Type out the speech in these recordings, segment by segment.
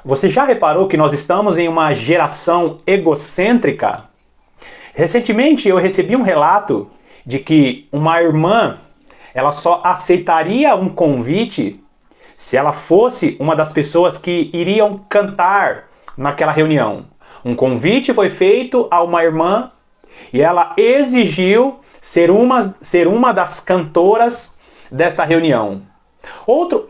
Você já reparou que nós estamos em uma geração egocêntrica? Recentemente eu recebi um relato de que uma irmã, ela só aceitaria um convite se ela fosse uma das pessoas que iriam cantar naquela reunião. Um convite foi feito a uma irmã e ela exigiu ser uma das cantoras desta reunião.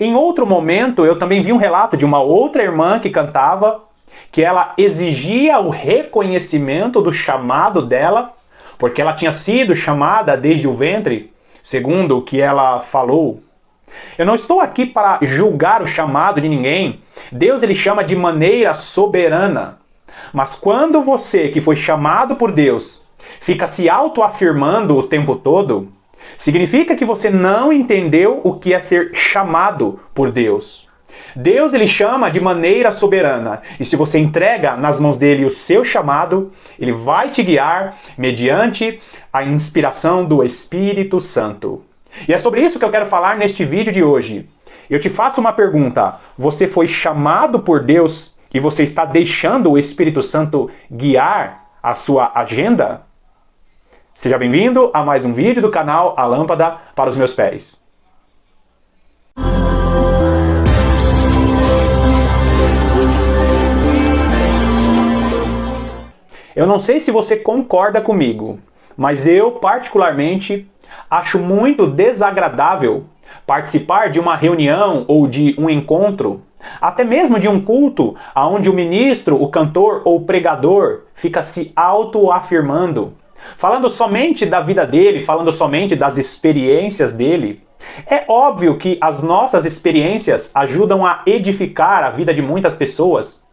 Em outro momento, eu também vi um relato de uma outra irmã que cantava, que ela exigia o reconhecimento do chamado dela, porque ela tinha sido chamada desde o ventre, segundo o que ela falou. Eu não estou aqui para julgar o chamado de ninguém. Deus ele chama de maneira soberana. Mas quando você que foi chamado por Deus fica se autoafirmando o tempo todo, significa que você não entendeu o que é ser chamado por Deus. Deus ele chama de maneira soberana, e se você entrega nas mãos dele o seu chamado, ele vai te guiar mediante a inspiração do Espírito Santo. E é sobre isso que eu quero falar neste vídeo de hoje. Eu te faço uma pergunta: você foi chamado por Deus e você está deixando o Espírito Santo guiar a sua agenda? Seja bem-vindo a mais um vídeo do canal A Lâmpada para os Meus Pés. Eu não sei se você concorda comigo, mas eu particularmente acho muito desagradável participar de uma reunião ou de um encontro, até mesmo de um culto, onde o ministro, o cantor ou o pregador fica se autoafirmando, falando somente da vida dele, falando somente das experiências dele. É óbvio que as nossas experiências ajudam a edificar a vida de muitas pessoas.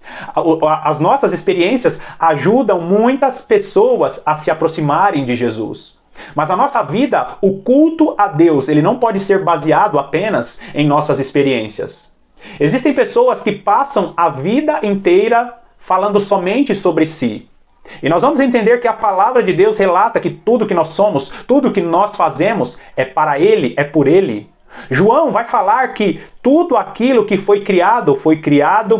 As nossas experiências ajudam muitas pessoas a se aproximarem de Jesus. Mas a nossa vida, o culto a Deus, ele não pode ser baseado apenas em nossas experiências. Existem pessoas que passam a vida inteira falando somente sobre si. E nós vamos entender que a palavra de Deus relata que tudo que nós somos, tudo que nós fazemos é para Ele, é por Ele. João vai falar que tudo aquilo que foi criado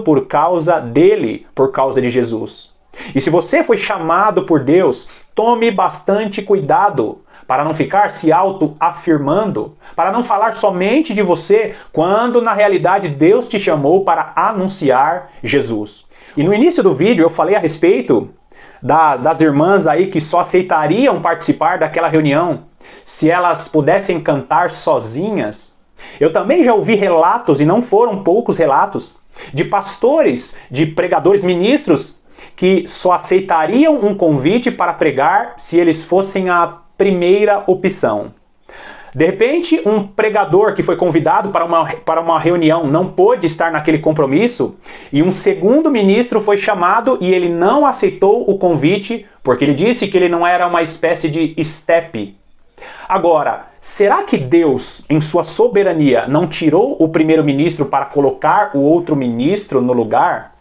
por causa dele, por causa de Jesus. E se você foi chamado por Deus, tome bastante cuidado para não ficar se autoafirmando, para não falar somente de você, quando na realidade Deus te chamou para anunciar Jesus. E no início do vídeo eu falei a respeito das irmãs aí que só aceitariam participar daquela reunião se elas pudessem cantar sozinhas. Eu também já ouvi relatos, e não foram poucos relatos, de pastores, de pregadores, ministros, que só aceitariam um convite para pregar se eles fossem a primeira opção. De repente, um pregador que foi convidado para uma reunião não pôde estar naquele compromisso, e um segundo ministro foi chamado e ele não aceitou o convite, porque ele disse que ele não era uma espécie de estepe. Agora, será que Deus, em sua soberania, não tirou o primeiro ministro para colocar o outro ministro no lugar?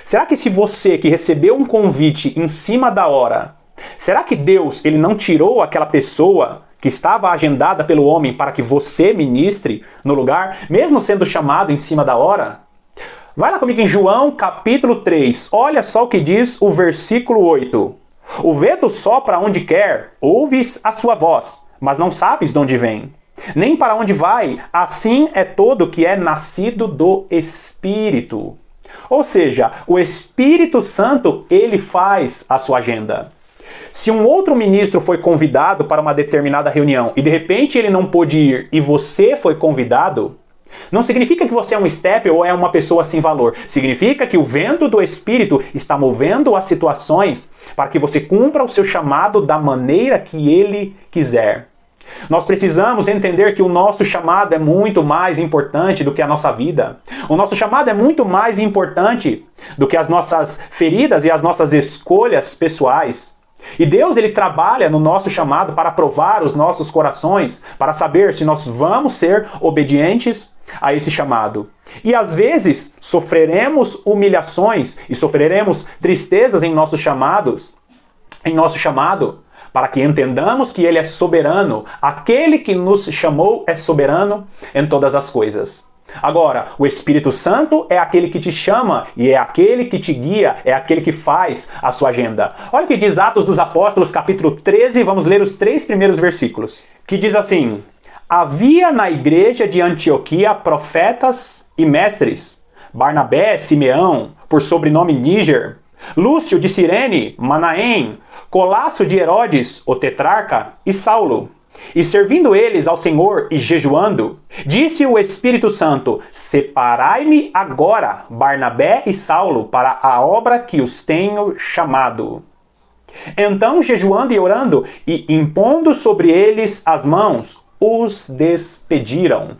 Será que se você que recebeu um convite em cima da hora, será que Deus ele não tirou aquela pessoa que estava agendada pelo homem para que você ministre no lugar, mesmo sendo chamado em cima da hora? Vai lá comigo em João capítulo 3, olha só o que diz o versículo 8. O vento sopra onde quer, ouves a sua voz, mas não sabes de onde vem, nem para onde vai. Assim é todo que é nascido do Espírito. Ou seja, o Espírito Santo, ele faz a sua agenda. Se um outro ministro foi convidado para uma determinada reunião e de repente ele não pôde ir e você foi convidado, não significa que você é um estepe ou é uma pessoa sem valor. Significa que o vento do Espírito está movendo as situações para que você cumpra o seu chamado da maneira que ele quiser. Nós precisamos entender que o nosso chamado é muito mais importante do que a nossa vida. O nosso chamado é muito mais importante do que as nossas feridas e as nossas escolhas pessoais. E Deus ele trabalha no nosso chamado para provar os nossos corações, para saber se nós vamos ser obedientes a esse chamado. E às vezes sofreremos humilhações e sofreremos tristezas em nosso chamado, para que entendamos que Ele é soberano. Aquele que nos chamou é soberano em todas as coisas. Agora, o Espírito Santo é aquele que te chama e é aquele que te guia, é aquele que faz a sua agenda. Olha o que diz Atos dos Apóstolos, capítulo 13, vamos ler os 3 primeiros versículos, que diz assim: havia na igreja de Antioquia profetas e mestres, Barnabé, Simeão, por sobrenome Níger, Lúcio de Cirene, Manaém, Colasso de Herodes, o tetrarca, e Saulo. E servindo eles ao Senhor e jejuando, disse o Espírito Santo: separai-me agora, Barnabé e Saulo, para a obra que os tenho chamado. Então, jejuando e orando, e impondo sobre eles as mãos, os despediram.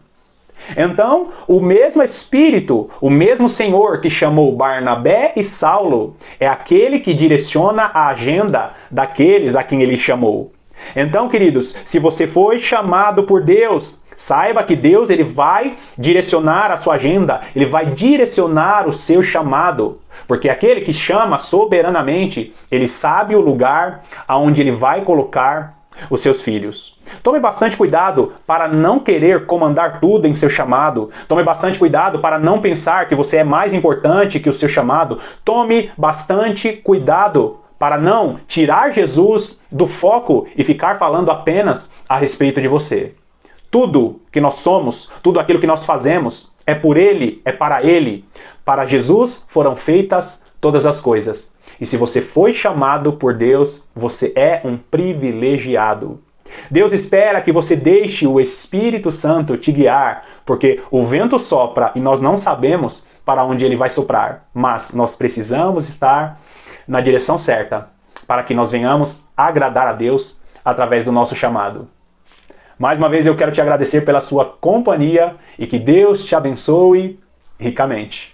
Então, o mesmo Espírito, o mesmo Senhor que chamou Barnabé e Saulo, é aquele que direciona a agenda daqueles a quem ele chamou. Então, queridos, se você foi chamado por Deus, saiba que Deus ele vai direcionar a sua agenda, ele vai direcionar o seu chamado, porque aquele que chama soberanamente, ele sabe o lugar aonde ele vai colocar os seus filhos. Tome bastante cuidado para não querer comandar tudo em seu chamado. Tome bastante cuidado para não pensar que você é mais importante que o seu chamado. Tome bastante cuidado para não tirar Jesus do foco e ficar falando apenas a respeito de você. Tudo que nós somos, tudo aquilo que nós fazemos, é por Ele, é para Ele. Para Jesus foram feitas todas as coisas. E se você foi chamado por Deus, você é um privilegiado. Deus espera que você deixe o Espírito Santo te guiar, porque o vento sopra e nós não sabemos para onde ele vai soprar. Mas nós precisamos estar na direção certa para que nós venhamos agradar a Deus através do nosso chamado. Mais uma vez eu quero te agradecer pela sua companhia e que Deus te abençoe ricamente.